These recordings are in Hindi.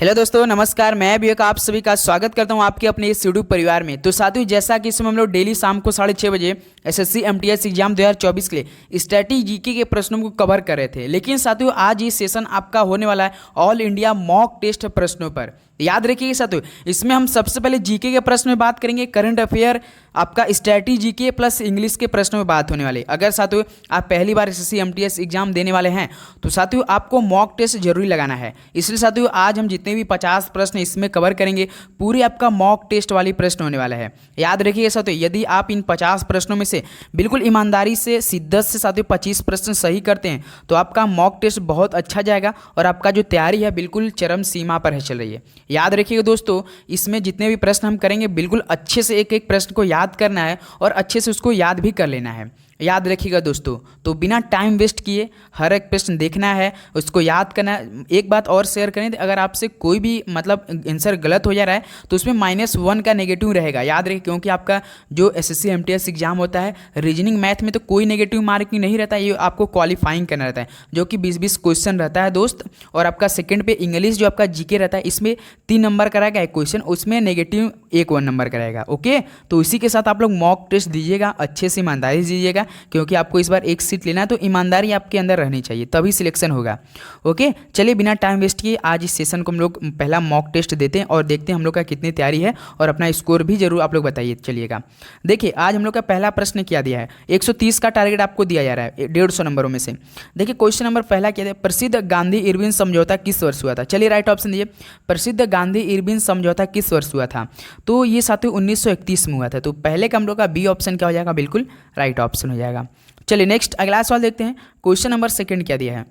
हेलो दोस्तों, नमस्कार। मैं विवेक आप सभी का स्वागत करता हूं आपके अपने इस यूट्यूब परिवार में। तो साथियों, जैसा कि इसमें हम लोग डेली शाम को 6:30 बजे एसएससी एमटीएस एग्जाम 2024 के लिए स्टैटिक जीके के प्रश्नों को कवर कर रहे थे, लेकिन साथियों आज ये सेशन आपका होने वाला है ऑल इंडिया मॉक टेस्ट प्रश्नों पर। याद रखिएगा साथियों, इसमें हम सबसे पहले जीके के प्रश्न में बात करेंगे, करंट अफेयर, आपका स्टैटिक जीके प्लस इंग्लिश के प्रश्नों में बात होने वाली। अगर साथियों आप पहली बार एसएससी एमटीएस एग्जाम देने वाले हैं तो साथियों आपको मॉक टेस्ट जरूरी लगाना है। इसलिए साथियों आज हम जितने भी 50 प्रश्न इसमें कवर करेंगे, पूरी आपका मॉक टेस्ट वाली प्रश्न होने वाला है। याद रखिएगा साथियों, यदि आप इन 50 प्रश्नों में से बिल्कुल ईमानदारी से शिद्दत से साथियों 25 प्रश्न सही करते हैं तो आपका मॉक टेस्ट बहुत अच्छा जाएगा और आपका जो तैयारी है बिल्कुल चरम सीमा पर है चल रही है। याद रखिएगा दोस्तों, इसमें जितने भी प्रश्न हम करेंगे बिल्कुल अच्छे से एक एक प्रश्न को याद करना है और अच्छे से उसको याद भी कर लेना है। याद रखिएगा दोस्तों, तो बिना टाइम वेस्ट किए हर एक प्रश्न देखना है, उसको याद करना है। एक बात और शेयर करें, अगर आपसे कोई भी आंसर गलत हो जा रहा है तो उसमें -1 का नेगेटिव रहेगा। याद रखिए, क्योंकि आपका जो एसएससी एमटीएस एग्जाम होता है रीजनिंग मैथ में तो कोई नेगेटिव मार्किंग नहीं रहता, ये आपको क्वालिफाइंग करना रहता है, जो कि 20-20 क्वेश्चन रहता है दोस्त। और आपका सेकंड पे इंग्लिश जो आपका जीके रहता है, इसमें 3 नंबर का रहेगा एक क्वेश्चन, उसमें नेगेटिव 1 नंबर का रहेगा। ओके, तो इसी के साथ आप लोग मॉक टेस्ट दीजिएगा, अच्छे से ईमानदारी से दीजिएगा, क्योंकि आपको इस बार एक सीट लेना है तो ईमानदारी आपके अंदर रहनी चाहिए, तभी सिलेक्शन होगा। ओके, चलिए बिना टाइम वेस्ट किए आज इस सेशन को हम लोग पहला मॉक टेस्ट देते हैं और देखते हैं हम लोग का कितनी तैयारी है, और अपना स्कोर भी जरूर आप लोग बताइए। चलिएगा देखिए, आज हम लोग का पहला प्रश्न क्या दिया है, 130 का टारगेट आपको दिया जा रहा है 150 नंबरों में से। देखिए क्वेश्चन नंबर पहला क्या है, प्रसिद्ध गांधी इरविन समझौता किस वर्ष हुआ था। चलिए राइट ऑप्शन दीजिए, प्रसिद्ध गांधी इरविन समझौता किस वर्ष हुआ था। तो ये साथियों 1931 में हुआ था। तो पहले का हम लोग का बी ऑप्शन क्या हो जाएगा, बिल्कुल राइट ऑप्शन हो जाएगा। चलिए नेक्स्ट अगला सवाल देखते हैं। क्वेश्चन नंबर सेकंड क्या दिया है,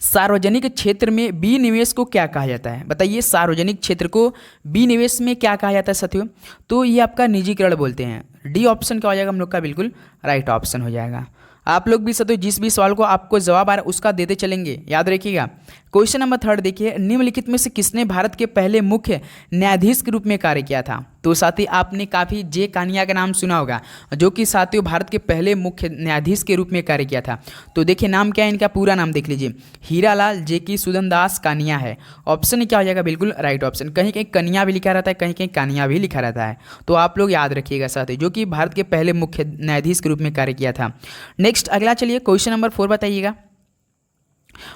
सार्वजनिक क्षेत्र में विनिवेश को क्या कहा जाता है। बताइए, सार्वजनिक क्षेत्र को विनिवेश में क्या कहा जाता है साथियों। तो ये आपका निजीकरण बोलते हैं। डी ऑप्शन क्या हो जाएगा हम लोग का, बिल्कुल राइट ऑप्शन हो जाएगा। आप लोग भी साथियों जिस भी सवाल को आपको जवाब आ रहा है उसका देते चलेंगे, याद रखिएगा। क्वेश्चन नंबर थर्ड देखिए, निम्नलिखित में से किसने भारत के पहले मुख्य न्यायाधीश के रूप में कार्य किया था। तो साथी आपने काफ़ी जे कानिया का नाम सुना होगा, जो कि साथियों भारत के पहले मुख्य न्यायाधीश के रूप में कार्य किया था। तो देखिए नाम क्या है इनका, पूरा नाम देख लीजिए, हीरालाल जे की सुदन दास कानिया है। ऑप्शन क्या हो जाएगा, बिल्कुल राइट ऑप्शन। कहीं कहीं कनिया भी लिखा रहता है, कहीं कहीं कानिया भी लिखा रहता है, तो आप लोग याद रखिएगा साथी, जो कि भारत के पहले मुख्य न्यायाधीश के रूप में कार्य किया था। नेक्स्ट अगला चलिए क्वेश्चन नंबर 4 बताइएगा।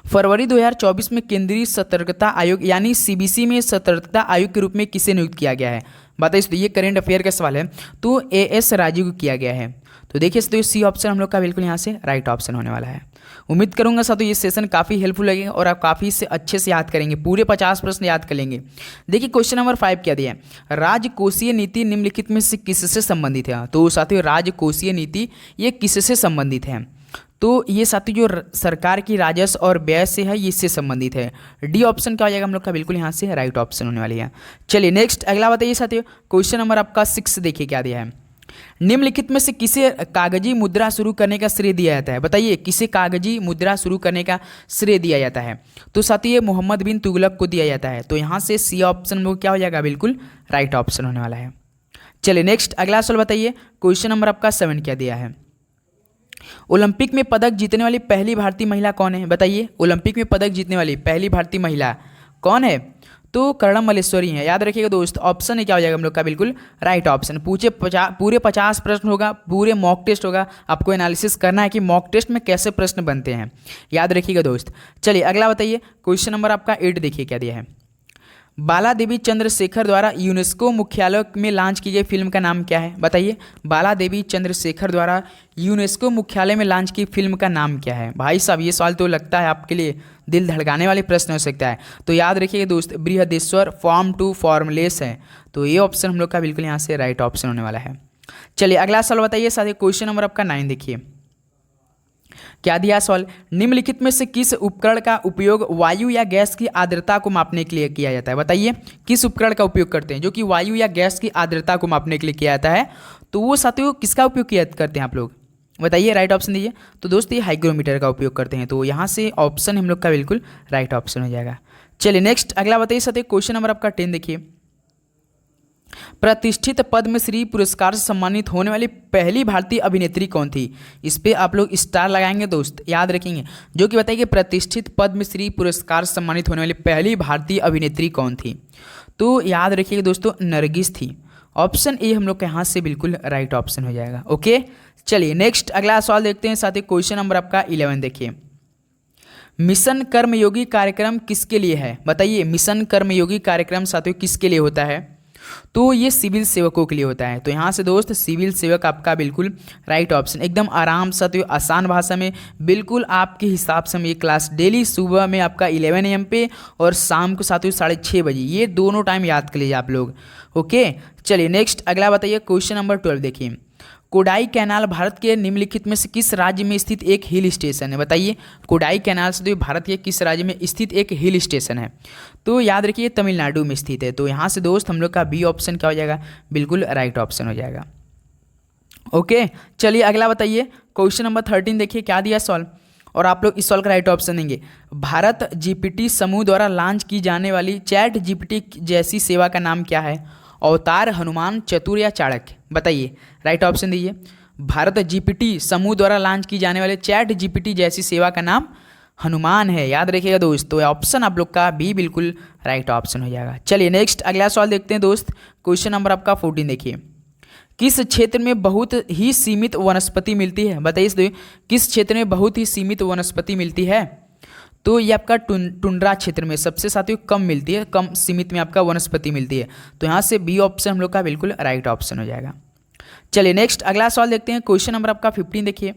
फरवरी 2024 में केंद्रीय सतर्कता आयोग यानी सीबीसी में सतर्कता आयोग के रूप में किसे नियुक्त किया गया है। बताइए, तो ये करेंट अफेयर का सवाल है, तो एएस राजीव को किया गया है। तो देखिए तो सी ऑप्शन हम लोग का बिल्कुल यहाँ से राइट ऑप्शन होने वाला है। उम्मीद करूंगा साथियों ये सेशन काफ़ी हेल्पफुल लगेगा और आप काफ़ी से अच्छे से याद करेंगे, पूरे 50 प्रश्न याद कर लेंगे। देखिए क्वेश्चन नंबर 5 क्या दिया है, राजकोषीय नीति निम्नलिखित में से किससे संबंधित है। तो साथियों राजकोषीय नीति ये किससे संबंधित है। तो ये साथियों जो सरकार की राजस्व और व्यय से है, ये इससे संबंधित है। डी ऑप्शन क्या हो जाएगा हम लोग का, बिल्कुल यहाँ से राइट ऑप्शन होने वाली है। चलिए नेक्स्ट अगला बताइए साथियों, क्वेश्चन नंबर आपका 6 देखिए क्या दिया है, निम्नलिखित में से किसे कागजी मुद्रा शुरू करने का श्रेय दिया जाता है। बताइए किसे कागजी मुद्रा शुरू करने का श्रेय दिया जाता है। तो साथियों मोहम्मद बिन तुगलक को दिया जाता है। तो यहाँ से सी ऑप्शन में क्या हो जाएगा, बिल्कुल राइट ऑप्शन होने वाला है। चलिए नेक्स्ट अगला सवाल बताइए, क्वेश्चन नंबर आपका 7 क्या दिया है, ओलंपिक में पदक जीतने वाली पहली भारतीय महिला कौन है। बताइए ओलंपिक में पदक जीतने वाली पहली भारतीय महिला कौन है। तो कर्णम मल्लेश्वरी है। याद रखिएगा दोस्त, ऑप्शन क्या हो जाएगा हम लोग का, बिल्कुल राइट ऑप्शन। पूरे 50 प्रश्न होगा, पूरे मॉक टेस्ट होगा, आपको एनालिसिस करना है कि मॉक टेस्ट में कैसे प्रश्न बनते हैं, याद रखिएगा दोस्त। चलिए अगला बताइए, क्वेश्चन नंबर आपका 8 देखिए क्या दिया है, बाला देवी चंद्रशेखर द्वारा यूनेस्को मुख्यालय में लॉन्च की गई फिल्म का नाम क्या है। बताइए बाला देवी चंद्रशेखर द्वारा यूनेस्को मुख्यालय में लॉन्च की फिल्म का नाम क्या है। भाई साहब ये सवाल तो लगता है आपके लिए दिल धड़काने वाले प्रश्न हो सकता है। तो याद रखिएगा दोस्त, बृहदेश्वर फॉर्म टू फॉर्मलेस है। तो ये ऑप्शन हम लोग का बिल्कुल यहाँ से राइट ऑप्शन होने वाला है। चलिए अगला सवाल बताइए साथियों, क्वेश्चन नंबर आपका 9 देखिए क्या दिया सवाल, निम्नलिखित में से किस उपकरण का उपयोग वायु या गैस की आर्द्रता को मापने के लिए किया जाता है। बताइए किस उपकरण का उपयोग करते हैं जो कि वायु या गैस की आर्द्रता को मापने के लिए किया जाता है। तो वो साथियों किसका उपयोग किया करते हैं आप लोग, बताइए राइट ऑप्शन दीजिए। तो दोस्त ये हाइग्रोमीटर का उपयोग करते हैं। तो यहाँ से ऑप्शन हम लोग का बिल्कुल राइट ऑप्शन हो जाएगा। चलिए नेक्स्ट अगला बताइए साथियों, क्वेश्चन नंबर आपका 10 देखिए, प्रतिष्ठित पद्मश्री पुरस्कार से सम्मानित होने वाली पहली भारतीय अभिनेत्री कौन थी? इस पे आप लोग स्टार लगाएंगे दोस्त, याद रखेंगे। जो कि बताइए प्रतिष्ठित पद्मश्री पुरस्कार से सम्मानित होने वाली पहली भारतीय अभिनेत्री कौन थी? तो याद रखिएगा दोस्तों, नरगिस थी। ऑप्शन ए हम लोग के हाथ से बिल्कुल राइट ऑप्शन हो जाएगा। ओके, चलिए नेक्स्ट अगला सवाल देखते हैं। साथ ही क्वेश्चन नंबर आपका 11 देखिए। मिशन कर्मयोगी कार्यक्रम किसके लिए है? बताइए, मिशन कर्मयोगी कार्यक्रम साथियों किसके लिए होता है? तो ये सिविल सेवकों के लिए होता है। तो यहाँ से दोस्त सिविल सेवक आपका बिल्कुल राइट ऑप्शन, एकदम आराम साथियों, आसान भाषा में बिल्कुल आपके हिसाब से हम ये क्लास डेली सुबह में आपका 11 AM पे और शाम को साथियों 6:30 बजे, ये दोनों टाइम याद कर लीजिए आप लोग। ओके, चलिए नेक्स्ट अगला बताइए। क्वेश्चन नंबर 12 देखिए। कोडाई कैनाल भारत के निम्नलिखित में से किस राज्य में स्थित एक हिल स्टेशन है? बताइए, कोडाई कैनाल से भारत के किस राज्य में स्थित एक हिल स्टेशन है? तो याद रखिए तमिलनाडु में स्थित है। तो यहाँ से दोस्त हम लोग का बी ऑप्शन क्या हो जाएगा? बिल्कुल राइट ऑप्शन हो जाएगा। ओके, चलिए अगला बताइए। क्वेश्चन नंबर 13 देखिए क्या दिया सॉल्व, और आप लोग इस सॉल्व का राइट ऑप्शन देंगे। भारत जीपीटी समूह द्वारा लॉन्च की जाने वाली चैट जीपीटी जैसी सेवा का नाम क्या है? अवतार, हनुमान, चतुर या चाणक्य? बताइए, राइट ऑप्शन दीजिए। भारत जीपीटी समूह द्वारा लॉन्च की जाने वाले चैट जीपीटी जैसी सेवा का नाम हनुमान है, याद रखिएगा दोस्त। तो ऑप्शन आप लोग का बी बिल्कुल राइट ऑप्शन हो जाएगा। चलिए नेक्स्ट अगला सवाल देखते हैं दोस्त। क्वेश्चन नंबर आपका 14 देखिए। किस क्षेत्र में बहुत ही सीमित वनस्पति मिलती है? बताइए, किस क्षेत्र में बहुत ही सीमित वनस्पति मिलती है? तो ये आपका टुंड्रा क्षेत्र में सबसे साथियों कम मिलती है, कम सीमित में आपका वनस्पति मिलती है। तो यहाँ से बी ऑप्शन हम लोग का बिल्कुल राइट ऑप्शन हो जाएगा। चलिए नेक्स्ट अगला सवाल देखते हैं। क्वेश्चन नंबर आपका 15 देखिए।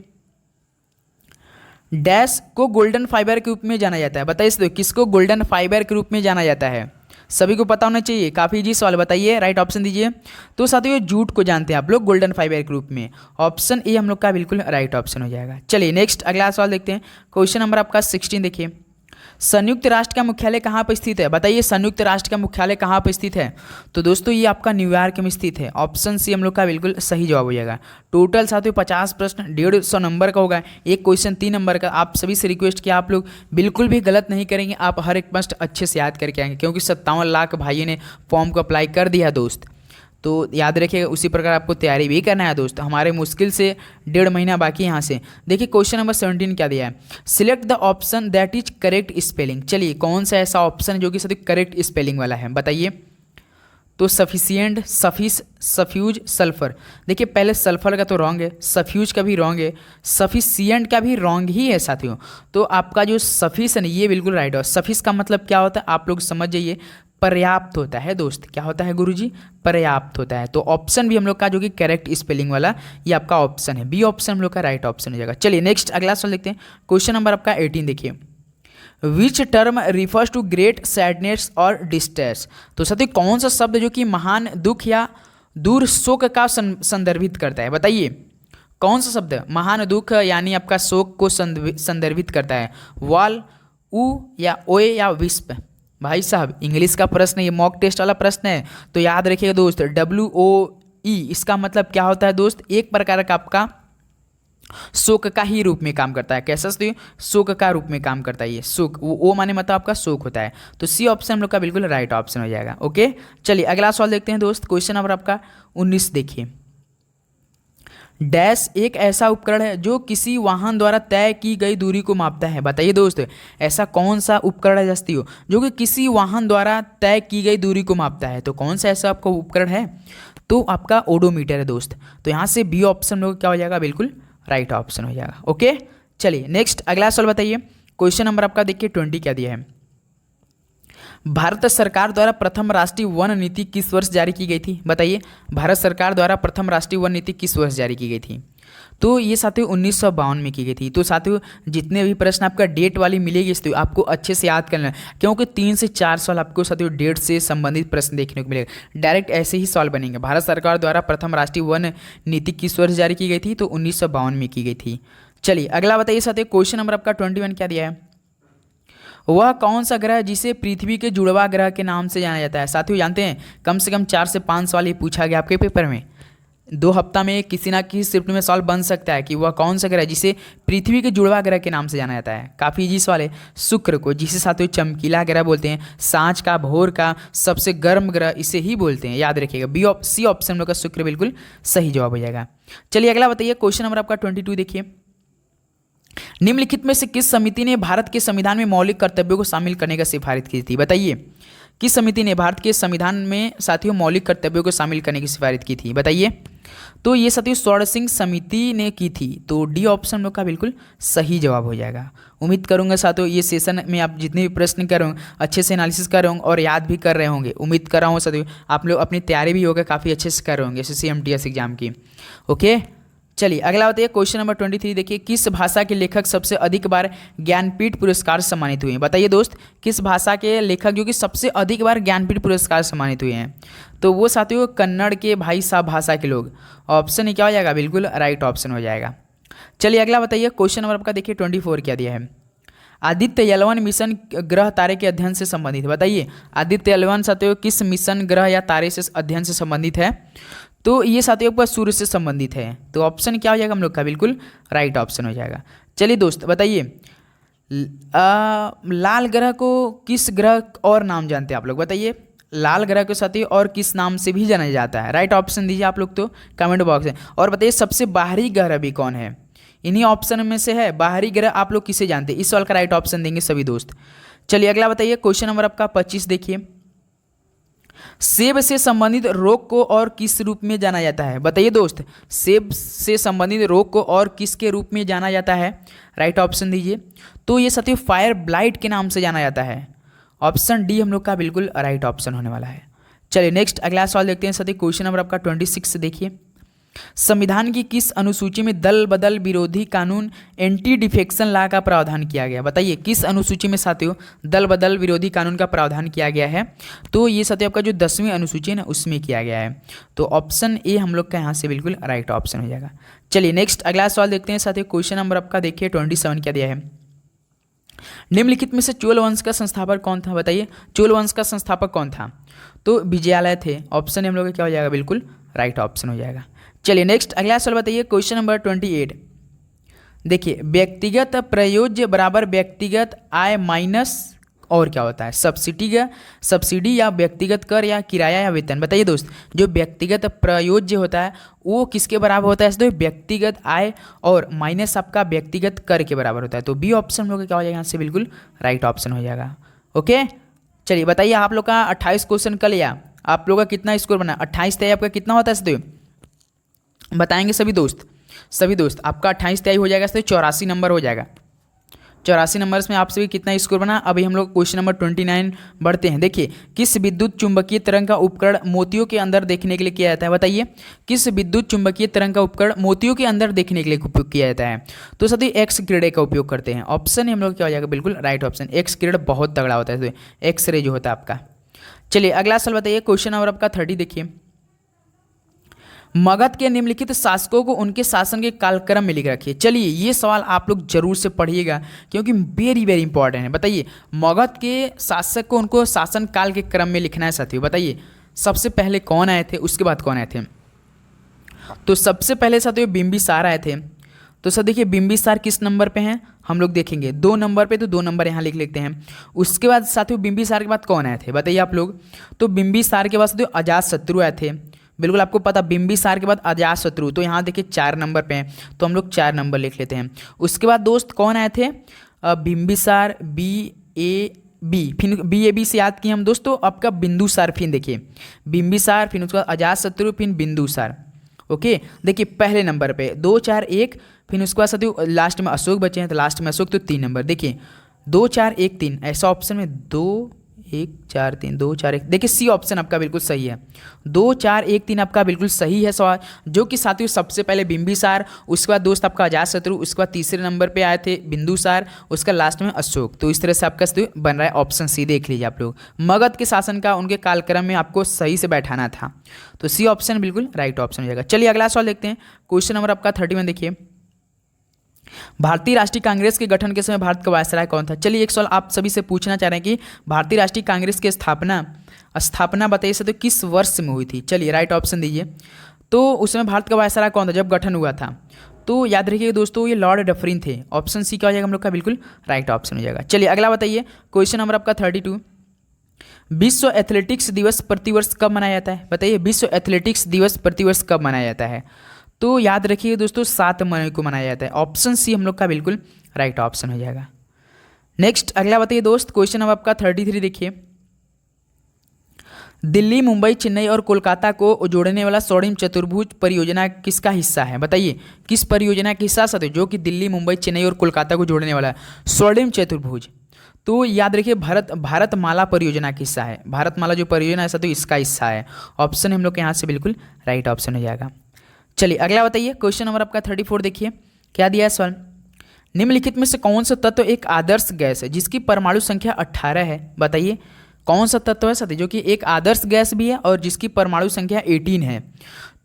डैश को गोल्डन फाइबर के रूप में जाना जाता है? बताइए किसको गोल्डन फाइबर के रूप में जाना जाता है? सभी को पता होना चाहिए, काफ़ी इजी सवाल, बताइए, राइट ऑप्शन दीजिए। तो साथियों जूट को जानते हैं आप लोग गोल्डन फाइबर के रूप में। ऑप्शन ए हम लोग का बिल्कुल राइट ऑप्शन हो जाएगा। चलिए नेक्स्ट अगला सवाल देखते हैं। क्वेश्चन नंबर आपका 16 देखिए। संयुक्त राष्ट्र का मुख्यालय कहाँ पर स्थित है? बताइए, संयुक्त राष्ट्र का मुख्यालय कहाँ पर स्थित है? तो दोस्तों ये आपका न्यूयॉर्क में स्थित है। ऑप्शन सी हम लोग का बिल्कुल सही जवाब हो जाएगा। टोटल साथियों 50 प्रश्न 150 नंबर का होगा, एक क्वेश्चन 3 नंबर का। आप सभी से रिक्वेस्ट किया आप लोग बिल्कुल भी गलत नहीं करेंगे, आप हर एक प्रश्न अच्छे से याद करके आएंगे, क्योंकि 57 लाख भाइयों ने फॉर्म को अप्लाई कर दिया दोस्त। तो याद रखिएगा उसी प्रकार आपको तैयारी भी करना है दोस्त। हमारे मुश्किल से 1.5 महीना बाकी यहाँ से। देखिए क्वेश्चन नंबर 17 क्या दिया है? Select the option that is correct spelling. चलिए कौन सा ऐसा ऑप्शन है जो कि सभी करेक्ट स्पेलिंग वाला है? बताइए। तो सफिशिएंट, सफिस, सफ्यूज, सल्फर। देखिए पहले सल्फर का तो रॉन्ग है, सफ्यूज का भी रॉन्ग है, सफिशिएंट का भी रॉन्ग ही है साथियों। तो आपका जो सफिस है ना ये बिल्कुल राइट है। सफिस का मतलब क्या होता है आप लोग समझ जाइए, पर्याप्त होता है दोस्त। क्या होता है गुरुजी? पर्याप्त होता है। तो ऑप्शन भी हम लोग का जो कि करेक्ट स्पेलिंग वाला ये आपका ऑप्शन है, बी ऑप्शन हम लोग का राइट ऑप्शन हो जाएगा। चलिए नेक्स्ट अगला सवाल देखते हैं। क्वेश्चन नंबर आपका 18 देखिए। Which term refers to great sadness और डिस्ट्रेस। तो साथियों कौन सा शब्द जो कि महान दुख या दूर शोक का संदर्भित करता है? बताइए कौन सा शब्द महान दुख यानी आपका शोक को संदर्भित करता है? वाल, ऊ या ओए या विस्प? भाई साहब इंग्लिश का प्रश्न, ये मॉक टेस्ट वाला प्रश्न है, तो याद रखिएगा दोस्त। WOE इसका मतलब क्या होता है दोस्त? एक प्रकार का आपका शोक का ही रूप में काम करता है। कैसा? शोक का रूप में काम करता है ये शोक। वो माने मतलब आपका शोक होता है। तो सी ऑप्शन हम लोग का बिल्कुल राइट ऑप्शन हो जाएगा। ओके चलिए अगला सवाल देखते हैं दोस्त। क्वेश्चन नंबर आपका 19 देखिए। डैश एक ऐसा उपकरण है जो किसी वाहन द्वारा तय की गई दूरी को मापता है। बताइए दोस्त ऐसा कौन सा उपकरण है दोस्तों जो कि किसी वाहन द्वारा तय की गई दूरी को मापता है? तो कौन सा ऐसा आपका उपकरण है? तो आपका ओडोमीटर है दोस्त। तो यहाँ से बी ऑप्शन लोग क्या हो जाएगा? बिल्कुल राइट ऑप्शन हो जाएगा। ओके चलिए नेक्स्ट अगला सवाल बताइए। क्वेश्चन नंबर आपका देखिए 20 क्या दिया है। भारत सरकार द्वारा प्रथम राष्ट्रीय वन नीति किस वर्ष जारी की गई थी? बताइए भारत सरकार द्वारा प्रथम राष्ट्रीय वन नीति किस वर्ष जारी की गई थी? तो ये साथियों 1952 में की गई थी। तो साथियों जितने भी प्रश्न आपका डेट वाली मिलेगी तो आपको अच्छे से याद करना है, क्योंकि 3 से 4 सवाल आपको साथियों डेट से संबंधित प्रश्न देखने को मिलेगा। डायरेक्ट ऐसे ही सवाल बनेंगे। भारत सरकार द्वारा प्रथम राष्ट्रीय वन नीति किस वर्ष जारी की गई थी? तो 1952 में की गई थी। चलिए अगला बताइए साथियों। क्वेश्चन नंबर आपका 21 क्या दिया है? वह कौन सा ग्रह जिसे पृथ्वी के जुड़वा ग्रह के नाम से जाना जाता है? साथियों जानते हैं कम से कम 4 से 5 सवाल ये पूछा गया आपके पेपर में। 2 हफ्ता में किसी ना किसी शिफ्ट में सवाल बन सकता है कि वह कौन सा ग्रह है जिसे पृथ्वी के जुड़वा ग्रह के नाम से जाना जाता है। काफ़ी इजी सवाल है। शुक्र को जिसे साथियों चमकीला ग्रह बोलते हैं, सांझ का, भोर का सबसे गर्म ग्रह इसे ही बोलते हैं, याद रखिएगा। सी ऑप्शन हम लोग का शुक्र बिल्कुल सही जवाब हो जाएगा। चलिए अगला बताइए, क्वेश्चन नंबर आपका 22 देखिए। निम्नलिखित में से किस समिति ने भारत के संविधान में मौलिक कर्तव्यों को शामिल करने का सिफारिश की थी? बताइए, किस समिति ने भारत के संविधान में साथियों मौलिक कर्तव्यों को शामिल करने की सिफारिश की थी? बताइए। तो ये साथियों स्वर्ण सिंह समिति ने की थी, तो डी ऑप्शन लोग का बिल्कुल सही जवाब हो जाएगा। उम्मीद करूंगा साथियों ये सेशन में आप जितने भी प्रश्न कर रहे होंगे अच्छे से एनालिसिस कर रहे होंगे और याद भी कर रहे होंगे। उम्मीद कर रहा हूँ साथियों आप लोग अपनी तैयारी भी होगा काफ़ी अच्छे से कर रहे होंगे SSC MTS एग्जाम की। ओके, चलिए अगला बताइए, क्वेश्चन नंबर 23 देखिए। किस भाषा के लेखक सबसे अधिक बार ज्ञानपीठ पुरस्कार से सम्मानित हुए हैं? बताइए दोस्त, किस भाषा के लेखक जो कि सबसे अधिक बार ज्ञानपीठ पुरस्कार से सम्मानित हुए हैं? तो वो साथियों कन्नड़ के भाई साहब भाषा के लोग। ऑप्शन क्या हो जाएगा? बिल्कुल राइट ऑप्शन हो जाएगा। चलिए अगला बताइए, क्वेश्चन नंबर आपका देखिए 24 क्या दिया है। आदित्य L1 मिशन ग्रह तारे के अध्ययन से संबंधित है। बताइए आदित्य L1 साथियों किस मिशन ग्रह या तारे से अध्ययन से संबंधित है? तो ये साथियों आपका सूर्य से संबंधित है, तो ऑप्शन क्या हो जाएगा हम लोग का? बिल्कुल राइट ऑप्शन हो जाएगा। चलिए दोस्त बताइए, लाल ग्रह को किस ग्रह और नाम जानते हैं आप लोग? बताइए लाल ग्रह को साथियों और किस नाम से भी जाना जाता है? राइट ऑप्शन दीजिए आप लोग तो कमेंट बॉक्स में। और बताइए सबसे बाहरी ग्रह भी कौन है? इन्हीं ऑप्शन में से है बाहरी ग्रह, आप लोग किसे जानते हैं? इस सवाल का राइट ऑप्शन देंगे सभी दोस्त। चलिए अगला बताइए, क्वेश्चन नंबर आपका 25 देखिए। सेब से संबंधित रोग को और किस रूप में जाना जाता है? बताइए दोस्त, सेब से संबंधित रोग को और किसके रूप में जाना जाता है? राइट ऑप्शन दीजिए। तो ये साथियों फायर ब्लाइट के नाम से जाना जाता है। ऑप्शन डी हम लोग का बिल्कुल राइट ऑप्शन होने वाला है। चलिए नेक्स्ट अगला सवाल देखते हैं साथियों, क्वेश्चन नंबर आपका 26 देखिए। संविधान की किस अनुसूची में दल बदल विरोधी कानून एंटी डिफेक्शन लॉ का प्रावधान किया गया? बताइए किस अनुसूची में साथियों दल बदल विरोधी कानून का प्रावधान किया गया है? तो ये साथियों आपका जो 10वीं अनुसूची है ना उसमें किया गया है, तो ऑप्शन ए हम लोग का यहाँ से बिल्कुल राइट ऑप्शन हो जाएगा। चलिए नेक्स्ट अगला सवाल देखते हैं साथियों, क्वेश्चन नंबर आपका देखिए 27 क्या दिया है। निम्नलिखित में से चोल वंश का संस्थापक कौन था? बताइए चोल वंश का संस्थापक कौन था? तो विजयालय थे। ऑप्शन हम लोग का क्या हो जाएगा? बिल्कुल राइट ऑप्शन हो जाएगा। चलिए नेक्स्ट अगला सवाल बताइए, क्वेश्चन नंबर 28 देखिए। व्यक्तिगत प्रयोज्य बराबर व्यक्तिगत आय माइनस और क्या होता है? सब्सिडी या व्यक्तिगत कर या किराया या वेतन। बताइए दोस्त, जो व्यक्तिगत प्रयोज्य होता है वो किसके बराबर होता है? तो व्यक्तिगत आय और माइनस आपका व्यक्तिगत कर के बराबर होता है, तो बी ऑप्शन हम लोग का क्या हो जाएगा? यहाँ से बिल्कुल राइट ऑप्शन हो जाएगा। ओके, चलिए बताइए आप लोग का 28 क्वेश्चन कल या आप लोग का कितना स्कोर बना? 28 तय आपका कितना होता है? बताएंगे सभी दोस्त आपका 28 तय हो जाएगा, 84 नंबर हो जाएगा। 84 नंबर में आप सभी कितना स्कोर बना? अभी हम लोग क्वेश्चन नंबर 29 बढ़ते हैं। देखिए किस विद्युत चुंबकीय तरंग का उपकरण मोतियों के अंदर देखने के लिए किया जाता है? बताइए किस विद्युत चुंबकीय तरंग का उपकरण मोतियों के अंदर देखने के लिए उपयोग किया जाता है? तो साथियों एक्स किरण का उपयोग करते हैं। ऑप्शन हम लोग क्या हो जाएगा? बिल्कुल राइट ऑप्शन। एक्स किरण बहुत तगड़ा होता है, एक्स रे जो होता है आपका। चलिए अगला सवाल बताइए, क्वेश्चन नंबर आपका 30 देखिए। मगध के निम्नलिखित शासकों को उनके शासन के कालक्रम में लिख रखिए। चलिए ये सवाल आप लोग जरूर से पढ़िएगा क्योंकि वेरी वेरी इंपॉर्टेंट है। बताइए मगध के शासक को उनको शासन काल के क्रम में लिखना है साथियों। बताइए सबसे पहले कौन आए थे, उसके बाद कौन आए थे? तो सबसे पहले साथियों बिंबिसार आए थे। तो सर देखिए बिंबिसार किस नंबर पे हैं हम लोग देखेंगे? 2 नंबर पे, तो 2 नंबर यहाँ लिख लेते हैं। उसके बाद साथियों बिंबिसार के बाद कौन आए थे? बताइए आप लोग। तो बिंबिसार के बाद साथियों अजातशत्रु आए थे। बिल्कुल आपको पता, बिंबिसार के बाद अजातशत्रु, तो यहाँ देखिए 4 नंबर पे हैं, तो हम लोग 4 नंबर लिख लेते हैं। उसके बाद दोस्त कौन आए थे? बिंबिसार BAB, फिर BAB से याद किए हम दोस्तों आपका बिंदुसार। फिर देखिए बिंबिसार, फिर उसके बाद अजातशत्रु, फिर बिंदुसार। ओके देखिए पहले नंबर पे 2 4 1, फिर उसके बाद साथियों लास्ट में अशोक बचे हैं, तो लास्ट में अशोक, तो 3 नंबर। देखिए 2 4 1 3 ऐसा ऑप्शन में 2 1 4 3 2 4 1, देखिए सी ऑप्शन आपका बिल्कुल सही है। 2 4 1 3 आपका बिल्कुल सही है सवाल, जो कि साथियों सबसे पहले बिंबिसार, उसके बाद दोस्त आपका अजातशत्रु, उसके बाद तीसरे नंबर पे आए थे बिंदुसार, उसका लास्ट में अशोक। तो इस तरह से आपका बन रहा है ऑप्शन सी। देख लीजिए आप लोग, मगध के शासन का उनके कालक्रम में आपको सही से बैठाना था, तो सी ऑप्शन बिल्कुल राइट ऑप्शन हो जाएगा। चलिए अगला सवाल देखते हैं, क्वेश्चन नंबर आपका 31 देखिए। भारतीय राष्ट्रीय कांग्रेस के गठन के समय भारत का वायसराय कौन था? चलिए एक सवाल आप सभी से पूछना चाह रहे हैं कि भारतीय राष्ट्रीय कांग्रेस की स्थापना बताइए तो किस वर्ष में हुई थी? चलिए राइट ऑप्शन दीजिए। तो उसमें भारत का वायसराय कौन था जब गठन हुआ था? तो याद रखिएगा दोस्तों, ये लॉर्ड डफरिन थे। ऑप्शन सी क्या हो जाएगा हम लोग का? बिल्कुल राइट ऑप्शन हो जाएगा। चलिए अगला बताइए, क्वेश्चन नंबर आपका 32। विश्व एथलेटिक्स दिवस प्रतिवर्ष कब मनाया जाता है? बताइए, विश्व एथलेटिक्स दिवस प्रतिवर्ष कब मनाया जाता है? तो याद रखिए दोस्तों, 7 मई को मनाया जाता है। ऑप्शन सी हम लोग का बिल्कुल राइट ऑप्शन हो जाएगा। नेक्स्ट अगला बताइए दोस्त, क्वेश्चन अब आपका 33 देखिए। दिल्ली, मुंबई, चेन्नई और कोलकाता को जोड़ने वाला स्वर्णिम चतुर्भुज परियोजना किसका हिस्सा है? बताइए, किस परियोजना के हिस्सा साथ जो कि दिल्ली, मुंबई, चेन्नई और कोलकाता को जोड़ने वाला है स्वर्णिम चतुर्भुज? तो याद रखिए, भारतमाला परियोजना का हिस्सा है। भारतमाला जो परियोजना है तो इसका हिस्सा है। ऑप्शन हम लोग के यहाँ से बिल्कुल राइट ऑप्शन हो जाएगा। चलिए अगला बताइए, क्वेश्चन नंबर आपका 34 देखिए, क्या दिया है सवाल। निम्नलिखित में से कौन सा तत्व एक आदर्श गैस है जिसकी परमाणु संख्या 18 है? बताइए, कौन सा तत्व है साथी जो कि एक आदर्श गैस भी है और जिसकी परमाणु संख्या 18 है?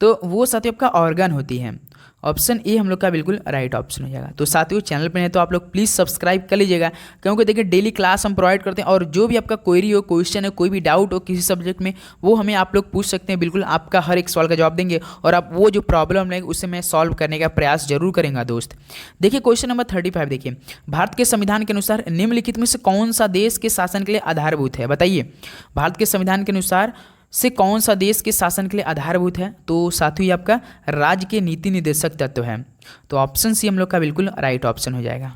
तो वो साथी आपका ऑर्गन होती है। ऑप्शन ए हम लोग का बिल्कुल राइट ऑप्शन हो जाएगा। तो साथियों, चैनल पे हैं तो आप लोग प्लीज़ सब्सक्राइब कर लीजिएगा, क्योंकि देखिए डेली क्लास हम प्रोवाइड करते हैं और जो भी आपका क्वेरी हो, क्वेश्चन है, कोई भी डाउट हो किसी सब्जेक्ट में, वो हमें आप लोग पूछ सकते हैं। बिल्कुल आपका हर एक सवाल का जवाब देंगे और आप वो जो प्रॉब्लम रहेगी उसे मैं सॉल्व करने का प्रयास जरूर करेंगे दोस्त। देखिए क्वेश्चन नंबर 35 देखिए, भारत के संविधान के अनुसार निम्नलिखित में से कौन सा देश के शासन के लिए आधारभूत है? बताइए, भारत के संविधान के अनुसार से कौन सा देश के शासन के लिए आधारभूत है? तो साथियों ये आपका राज्य के नीति निर्देशक तत्व है। तो ऑप्शन सी हम लोग का बिल्कुल राइट ऑप्शन हो जाएगा।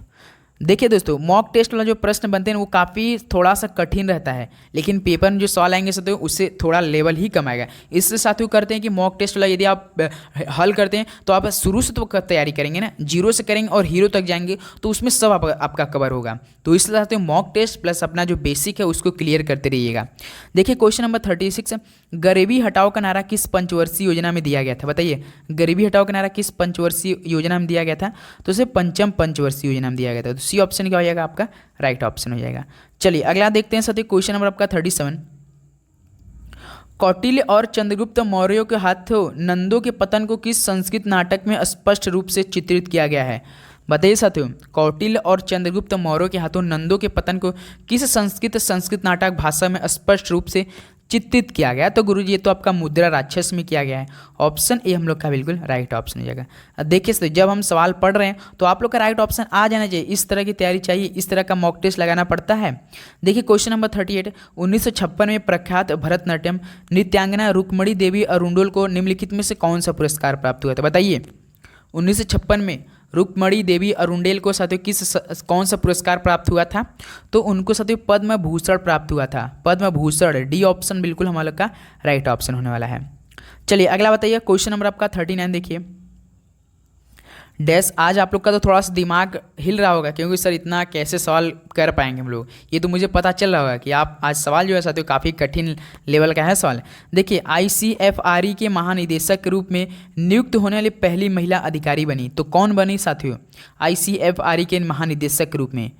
देखिए दोस्तों, मॉक टेस्ट वाला जो प्रश्न बनते हैं वो काफ़ी थोड़ा सा कठिन रहता है, लेकिन पेपर में जो सवाल आएंगे साथियों उससे थोड़ा लेवल ही कम आएगा। इससे साथियों करते हैं कि मॉक टेस्ट वाला यदि आप हल करते हैं तो आप शुरू से तो तैयारी करेंगे ना, जीरो से करेंगे और हीरो तक जाएंगे तो उसमें सब आपका कवर होगा। तो इसलिए साथियों मॉक टेस्ट प्लस अपना जो बेसिक है उसको क्लियर करते रहिएगा। देखिए क्वेश्चन नंबर 36, गरीबी हटाओ का नारा किस पंचवर्षीय योजना में दिया गया था? बताइए, गरीबी हटाओ का नारा किस पंचवर्षीय योजना में दिया गया था? तो उसे पंचम पंचवर्षीय योजना में दिया गया था। तो सी ऑप्शन क्या हो जाएगा आपका? राइट ऑप्शन हो जाएगा। चलिए अगला देखते हैं साथियों, क्वेश्चन नंबर आपका 37। कौटिल्य और चंद्रगुप्त मौर्य के हाथों नंदों के पतन को किस संस्कृत नाटक में स्पष्ट रूप से चित्रित किया गया है? बताइए साथियों, कौटिल्य और चंद्रगुप्त मौर्य के हाथों नंदों के पतन को किस संस्कृत नाटक भाषा में स्पष्ट रूप से चित्रित किया गया? तो गुरुजी ये तो आपका मुद्रा राक्षस में किया गया है। ऑप्शन ए हम लोग का बिल्कुल राइट ऑप्शन हो जाएगा। देखिए जब हम सवाल पढ़ रहे हैं तो आप लोग का राइट ऑप्शन आ जाना चाहिए। इस तरह की तैयारी चाहिए, इस तरह का मॉक टेस्ट लगाना पड़ता है। देखिए क्वेश्चन नंबर 38, 1956 में प्रख्यात भरतनाट्यम नृत्यांगना रुक्मणी देवी अरुंडोल को निम्नलिखित में से कौन सा पुरस्कार प्राप्त हुआ था? बताइए, 1956 में रुक्मणी देवी अरुंडेल को साथियों कौन सा पुरस्कार प्राप्त हुआ था? तो उनको साथियों पद्म भूषण प्राप्त हुआ था। पद्म भूषण, डी ऑप्शन बिल्कुल हमारे का राइट ऑप्शन होने वाला है। चलिए अगला बताइए, क्वेश्चन नंबर आपका 39 देखिए। डैश, आज आप लोग का तो थोड़ा सा दिमाग हिल रहा होगा क्योंकि सर इतना कैसे सवाल कर पाएंगे हम लोग, ये तो मुझे पता चल रहा होगा कि आप आज सवाल जो है साथियों काफ़ी कठिन लेवल का है सवाल। देखिए, ICFRE के महानिदेशक के रूप में नियुक्त होने वाली पहली महिला अधिकारी बनी, तो कौन बनी साथियों? ICFRE के महानिदेशक के रूप में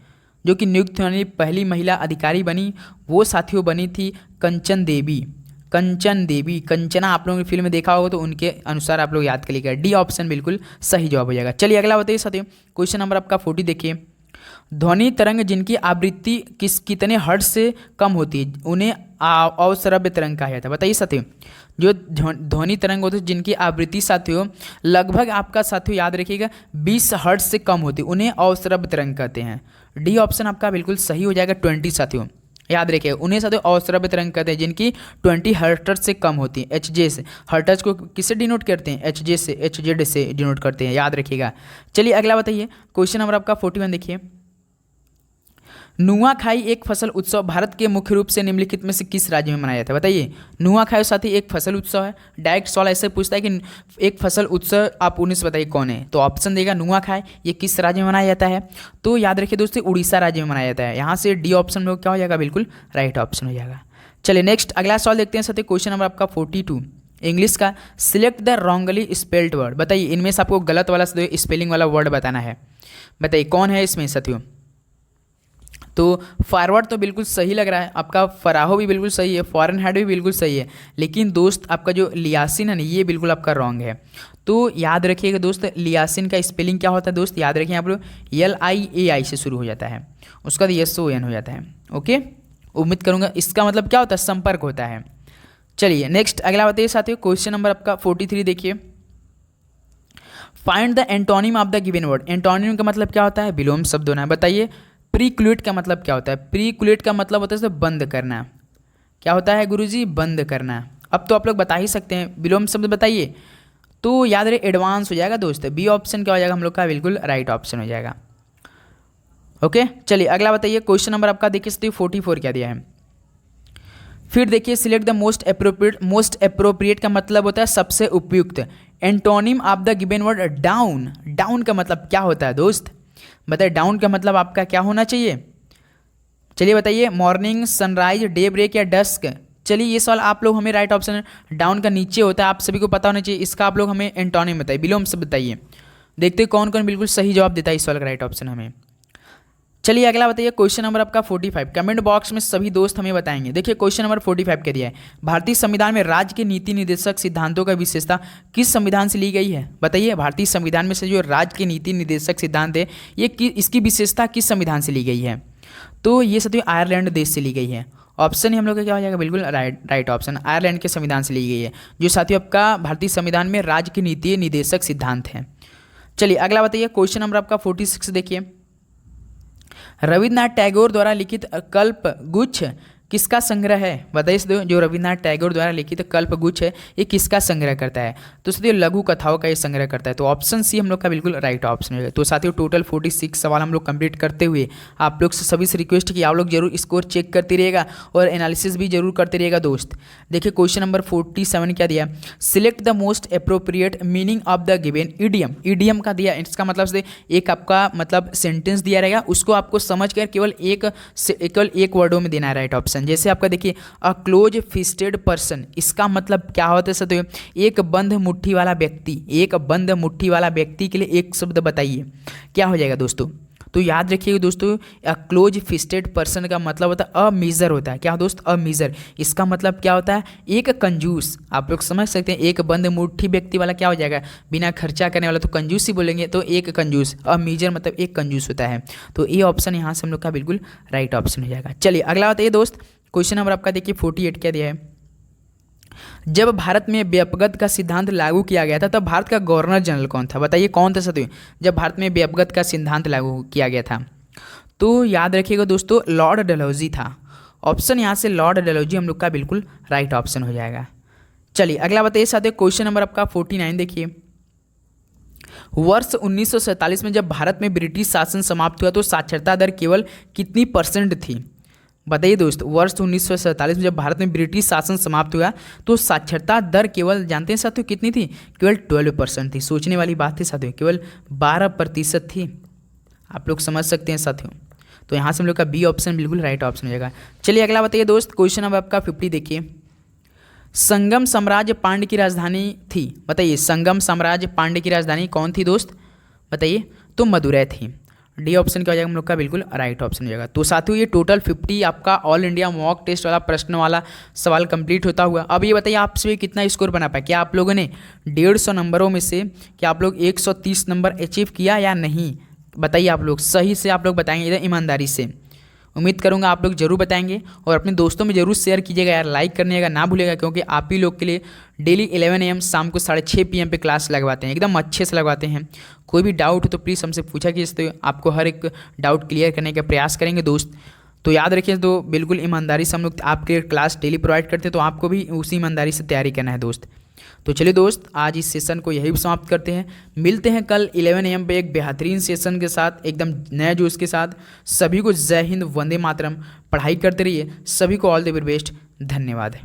जो कि नियुक्त होने वाली पहली महिला अधिकारी बनी, वो साथियों बनी थी कंचन देवी। कंचन देवी, कंचना आप लोगों ने फिल्म में देखा होगा तो उनके अनुसार आप लोग याद कर लीजिएगा। डी ऑप्शन बिल्कुल सही जवाब हो जाएगा। चलिए अगला बताइए साथियों, क्वेश्चन नंबर आपका 40 देखिए। ध्वनि तरंग जिनकी आवृत्ति कितने हर्ट्ज से कम होती है उन्हें अवश्रव्य तरंग कहा जाता है? बताइए साथियों, जो ध्वनि तरंग होती है जिनकी आवृत्ति साथियों लगभग आपका साथियों याद रखिएगा 20 हर्ट्ज से कम होती है उन्हें अवश्रव्य तरंग कहते हैं। डी ऑप्शन आपका बिल्कुल सही हो जाएगा। 20 साथियों याद रखिए, उन्हें साथियों अवश्रव्य तरंग कहते हैं जिनकी 20 हर्ट्ज से कम होती है। HJ से, हर्ट्ज को किससे डिनोट करते हैं? HJ से, HZ से डिनोट करते हैं, याद रखिएगा। चलिए अगला बताइए, क्वेश्चन नंबर आपका 41 देखिए। नुआखाई एक फसल उत्सव भारत के मुख्य रूप से निम्नलिखित में से किस राज्य में मनाया जाता है? बताइए, नुआखाई साथी एक फसल उत्सव है। डायरेक्ट सवाल ऐसे पूछता है कि एक फसल उत्सव आप उन्हें से बताइए कौन है, तो ऑप्शन देगा नुआखाई, ये किस राज्य में मनाया जाता है? तो याद रखिए दोस्तों, उड़ीसा राज्य में मनाया जाता है। यहाँ से डी ऑप्शन में क्या हो जाएगा? बिल्कुल राइट ऑप्शन हो जाएगा। चलिए नेक्स्ट अगला सवाल देखते हैं साथी, क्वेश्चन नंबर आपका 42 इंग्लिश का। Select the wrongly spelled word. बताइए, इनमें से आपको गलत वाला स्पेलिंग वाला वर्ड बताना है। बताइए कौन है इसमें साथियों? तो फॉरवर्ड तो बिल्कुल सही लग रहा है आपका, फराहो भी बिल्कुल सही है, फॉरेन हेड भी बिल्कुल सही है, लेकिन दोस्त आपका जो लियासिन है ना ये बिल्कुल आपका रॉन्ग है। तो याद रखिएगा दोस्त, लियासिन का स्पेलिंग क्या होता है दोस्त? याद रखिए आप लोग, LIAI से शुरू हो जाता है, उसका SON हो जाता है। ओके, उम्मीद करूँगा इसका मतलब क्या होता है? संपर्क होता है। चलिए नेक्स्ट अगला बताइए साथियों, क्वेश्चन नंबर आपका 43 देखिए। Find the antonym of the given word. Antonym का मतलब क्या होता है? विलोम शब्द होना है। बताइए प्रीक्लुएट का मतलब क्या होता है? प्रीक्लुएट का मतलब होता है बंद करना। क्या होता है गुरुजी? बंद करना। अब तो आप लोग बता ही सकते हैं, विलोम शब्द बताइए तो याद रहे एडवांस हो जाएगा दोस्त। बी ऑप्शन क्या हो जाएगा हम लोग का? बिल्कुल राइट ऑप्शन हो जाएगा। ओके चलिए अगला बताइए, क्वेश्चन नंबर आपका देखिए सकते 44 क्या दिया है। फिर देखिए select the most appropriate. Most appropriate का मतलब होता है सबसे उपयुक्त। Antonym of the given word down. Down का मतलब क्या होता है दोस्त? बताइए डाउन का मतलब आपका क्या होना चाहिए? चलिए बताइए, मॉर्निंग, सनराइज, डे ब्रेक या डस्क। चलिए ये सवाल आप लोग हमें राइट ऑप्शन डाउन का नीचे होता है, आप सभी को पता होना चाहिए। इसका आप लोग हमें एंटोनिम बताइए, विलोम से बताइए। देखते हैं कौन कौन बिल्कुल सही जवाब देता है इस सवाल का राइट ऑप्शन हमें। चलिए अगला बताइए, क्वेश्चन नंबर आपका 45। कमेंट बॉक्स में सभी दोस्त हमें बताएंगे। देखिए क्वेश्चन नंबर 45 क्या दिया है। भारतीय संविधान में राज्य के नीति निर्देशक सिद्धांतों का विशेषता किस संविधान से ली गई है? बताइए भारतीय संविधान में से जो राज्य के नीति निर्देशक सिद्धांत है ये इसकी विशेषता किस संविधान से ली गई है? तो ये साथियों आयरलैंड देश से ली गई है। ऑप्शन ही हम लोग का क्या हो जाएगा? बिल्कुल राइट ऑप्शन, आयरलैंड के संविधान से ली गई है, जो साथियों आपका भारतीय संविधान में राज्य के नीति निर्देशक सिद्धांत हैं। चलिए अगला बताइए, क्वेश्चन नंबर आपका 46 देखिए। रविन्द्रनाथ टैगोर द्वारा लिखित कल्पगुच्छ किसका संग्रह है? बताइए जो रविन्द्रनाथ टैगोर द्वारा लिखित कल्पगुच्छ है ये किसका संग्रह करता है? तो साथियों लघु कथाओं का ये संग्रह करता है। तो ऑप्शन सी हम लोग का बिल्कुल राइट ऑप्शन है। तो साथियों टोटल 46 सवाल हम लोग कंप्लीट करते हुए आप लोग से सभी से रिक्वेस्ट कि आप लोग जरूर स्कोर चेक करते रहिएगा और एनालिसिस भी जरूर करते रहिएगा दोस्त। देखिए क्वेश्चन नंबर 47 क्या दिया? Select the most appropriate meaning of the given idiom. Idiom का दिया, इसका मतलब से एक आपका मतलब सेंटेंस दिया रहेगा, उसको आपको समझ कर केवल एक वर्डों में देना है राइट ऑप्शन। जैसे आपका देखिए अ क्लोज फिस्टेड पर्सन, इसका मतलब क्या होता है साथियों? एक बंद मुट्ठी वाला व्यक्ति। एक बंद मुट्ठी वाला व्यक्ति के लिए एक शब्द बताइए, क्या हो जाएगा दोस्तों? तो याद रखिएगा दोस्तों, अ क्लोज फिस्टेड पर्सन का मतलब होता है अमीजर होता है। क्या दोस्त? अमीजर। इसका मतलब क्या होता है? एक कंजूस। आप लोग समझ सकते हैं, एक बंद मुट्ठी व्यक्ति वाला क्या हो जाएगा? बिना खर्चा करने वाला, तो कंजूस ही बोलेंगे। तो एक कंजूस, अमीजर मतलब एक कंजूस होता है। तो ये ऑप्शन यहाँ से हम लोग का बिल्कुल राइट ऑप्शन हो जाएगा। चलिए अगला बताइए दोस्त, क्वेश्चन नंबर आपका देखिए 48 क्या दिया है। जब भारत में व्यपगत का सिद्धांत लागू किया गया था तब भारत का गवर्नर जनरल कौन था? बताइए कौन था साथियों जब भारत में व्यपगत का सिद्धांत लागू किया गया था? तो याद रखिएगा दोस्तों लॉर्ड डलहौजी था। ऑप्शन यहाँ से लॉर्ड डलहौजी हम लोग का बिल्कुल राइट ऑप्शन हो जाएगा। चलिए अगला बताइए साथियों, क्वेश्चन नंबर आपका 49 देखिए। वर्ष 1947 में जब भारत में ब्रिटिश शासन समाप्त हुआ तो साक्षरता दर केवल कितनी % थी? बताइए दोस्त, वर्ष 1947 में जब भारत में ब्रिटिश शासन समाप्त हुआ तो साक्षरता दर केवल जानते हैं साथियों कितनी थी? केवल 12% थी। सोचने वाली बात थी साथियों, केवल 12% थी। आप लोग समझ सकते हैं साथियों। तो यहाँ से हम लोग का बी ऑप्शन बिल्कुल राइट ऑप्शन हो जाएगा। चलिए अगला बताइए दोस्त, क्वेश्चन अब आपका 50 देखिए। संगम साम्राज्य पांड्य की राजधानी थी। बताइए संगम साम्राज्य पांड्य की राजधानी कौन थी दोस्त? बताइए। तो मदुरै थी। डी ऑप्शन क्या हो जाएगा हम लोग का बिल्कुल राइट ऑप्शन हो जाएगा। तो साथियों ये टोटल 50 आपका ऑल इंडिया मॉक टेस्ट वाला प्रश्न वाला सवाल कंप्लीट होता हुआ। अब ये बताइए आपसे कितना स्कोर बना पाया? क्या आप लोगों ने 150 नंबरों में से क्या आप लोग 130 नंबर अचीव किया या नहीं? बताइए आप लोग सही से आप लोग बताएंगे इधर ईमानदारी से। उम्मीद करूंगा आप लोग जरूर बताएंगे और अपने दोस्तों में जरूर शेयर कीजिएगा यार, लाइक करने का ना भूलिएगा, क्योंकि आप ही लोग के लिए डेली 11 AM शाम को 6:30 PM पे क्लास लगवाते हैं, एकदम अच्छे से लगवाते हैं। कोई भी डाउट हो तो प्लीज़ हमसे पूछा कीजिए, तो आपको हर एक डाउट क्लियर करने का प्रयास करेंगे दोस्त। तो याद रखिए, तो बिल्कुल ईमानदारी से हम लोग आपके क्लास डेली प्रोवाइड करते हैं, तो आपको भी उसी ईमानदारी से तैयारी करना है दोस्त। तो चलिए दोस्त आज इस सेशन को यही समाप्त करते हैं। मिलते हैं कल 11 AM पे एक बेहतरीन सेशन के साथ, एकदम नया जोश के साथ। सभी को जय हिंद, वंदे मातरम। पढ़ाई करते रहिए। सभी को ऑल द वेरी बेस्ट। धन्यवाद।